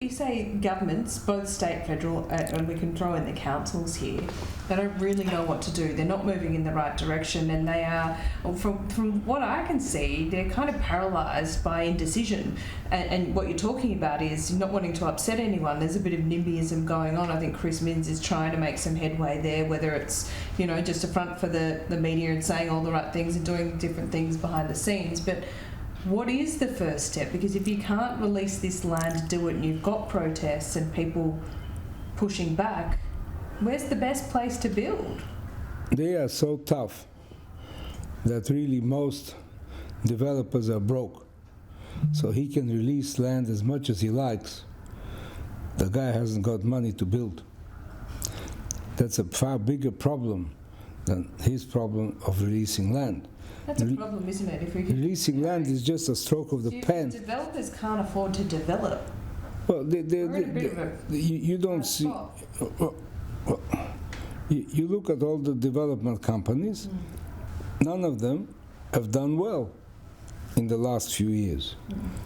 you say governments, both state, federal, and we can throw in the councils here, they don't really know what to do. They're not moving in the right direction, and they are, from what I can see, they're kind of paralysed by indecision. And what you're talking about is not wanting to upset anyone. There's a bit of NIMBYism going on. I think Chris Minns is trying to make some headway there, whether it's, just a front for the media and saying all the right things and doing different things behind the scenes. But what is the first step? Because if you can't release this land to do it and you've got protests and people pushing back, where's the best place to build? They are so tough that really most developers are broke. So he can release land as much as he likes. The guy hasn't got money to build. That's a far bigger problem than his problem of releasing land. That's a problem, isn't it? If we releasing land is just a stroke of the pen. Developers can't afford to develop. Well, you don't see. You look at all the development companies. None of them have done well in the last few years,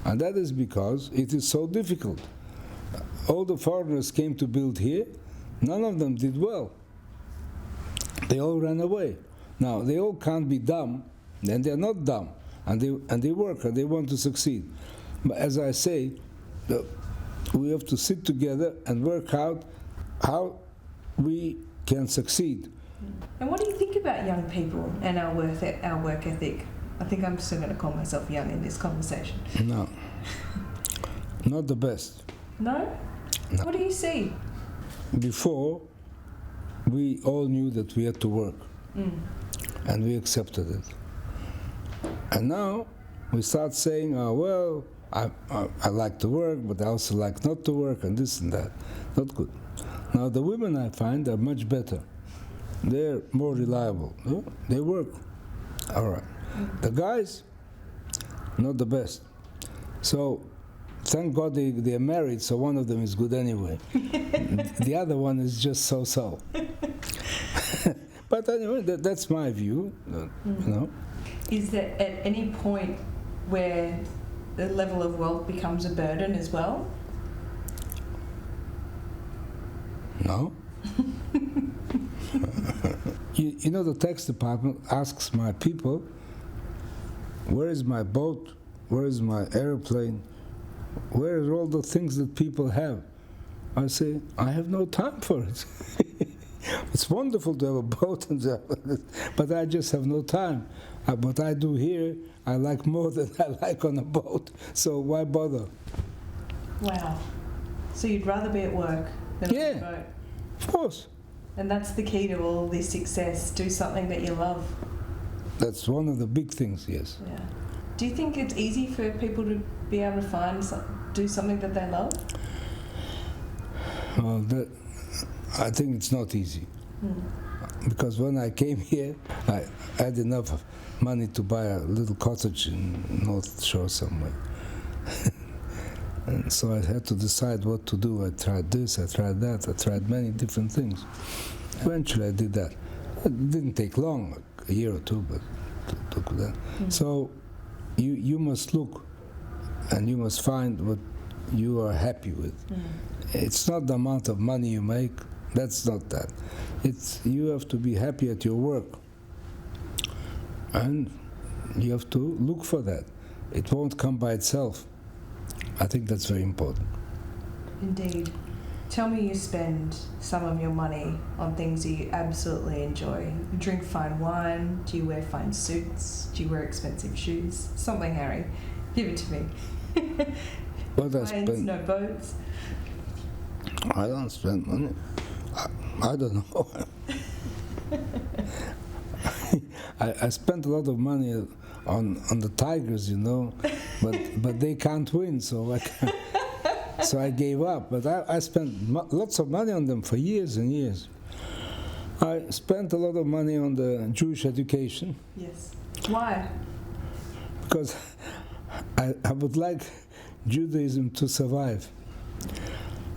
and that is because it is so difficult. All the foreigners came to build here. None of them did well. They all ran away. Now they all can't be dumb. And they're not dumb, and they work and they want to succeed. But as I say, we have to sit together and work out how we can succeed. And what do you think about young people and our work ethic? I think I'm still going to call myself young in this conversation. No, not the best. No? No. What do you see? Before, we all knew that we had to work, and we accepted it. And now we start saying, I like to work, but I also like not to work, and this and that. Not good. Now the women, I find, are much better. They're more reliable. They work. All right. The guys, not the best. So thank God they are married, so one of them is good anyway. The other one is just so-so. But anyway, that's my view, Is there at any point where the level of wealth becomes a burden as well? No. The tax department asks my people, where is my boat? Where is my airplane? Where are all the things that people have? I say, I have no time for it. It's wonderful to have a boat, but I just have no time. What I do here, I like more than I like on a boat, so why bother? Wow. So you'd rather be at work than on a boat? Of course. And that's the key to all this success, do something that you love. That's one of the big things, yes. Yeah. Do you think it's easy for people to be able to do something that they love? Well, I think it's not easy. Because when I came here, I had enough money to buy a little cottage in North Shore somewhere. And so I had to decide what to do. I tried this, I tried that, I tried many different things. Eventually I did that. It didn't take long, like a year or two, but took that. So you must look and you must find what you are happy with. It's not the amount of money you make, that's not that. You have to be happy at your work. And you have to look for that. It won't come by itself. I think that's very important. Indeed. Tell me you spend some of your money on things you absolutely enjoy. You drink fine wine, do you wear fine suits, do you wear expensive shoes? Something, Harry. Give it to me. What I spend? No boats. I don't spend money. I don't know. I spent a lot of money on the Tigers, but they can't win, so I gave up. But I spent lots of money on them for years and years. I spent a lot of money on the Jewish education. Yes. Why? Because I would like Judaism to survive.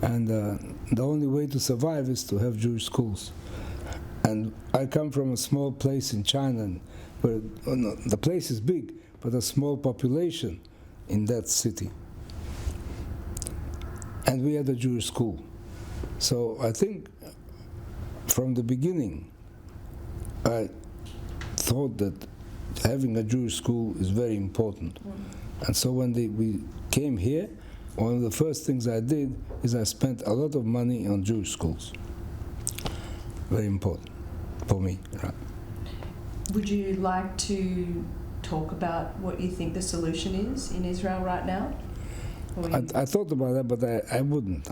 And the only way to survive is to have Jewish schools. And I come from a small place in China, where the place is big, but a small population in that city. and we had a Jewish school. So I think from the beginning, I thought that having a Jewish school is very important. And so when we came here, one of the first things I did is I spent a lot of money on Jewish schools. Very important for me. Right? Would you like to talk about what you think the solution is in Israel right now? I thought about that, but I wouldn't.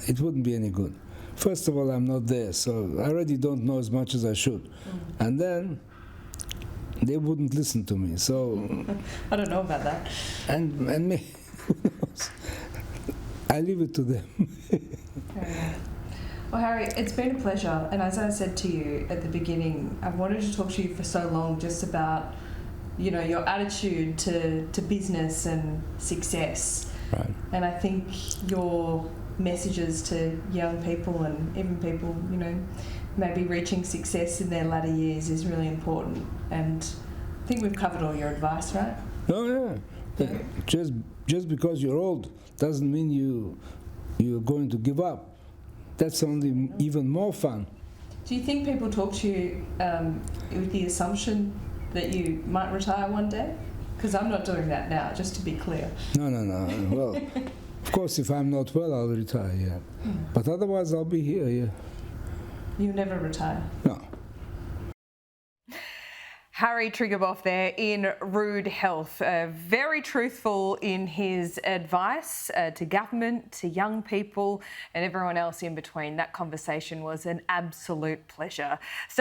It wouldn't be any good. First of all, I'm not there, so I already don't know as much as I should. And then they wouldn't listen to me. So I don't know about that. And me, who knows? I leave it to them. Well, Harry, it's been a pleasure. And as I said to you at the beginning, I've wanted to talk to you for so long just about, you know, your attitude to business and success. Right. And I think your messages to young people and even people, you know, maybe reaching success in their latter years is really important. And I think we've covered all your advice, right? Oh yeah. Just because you're old doesn't mean you're going to give up. That's only even more fun. Do you think people talk to you with the assumption that you might retire one day? Because I'm not doing that now, just to be clear. No. Well, of course, if I'm not well, I'll retire, yeah. But otherwise, I'll be here, yeah. You'll never retire? No. Harry Triguboff there in Rude Health, very truthful in his advice to government, to young people and everyone else in between. That conversation was an absolute pleasure.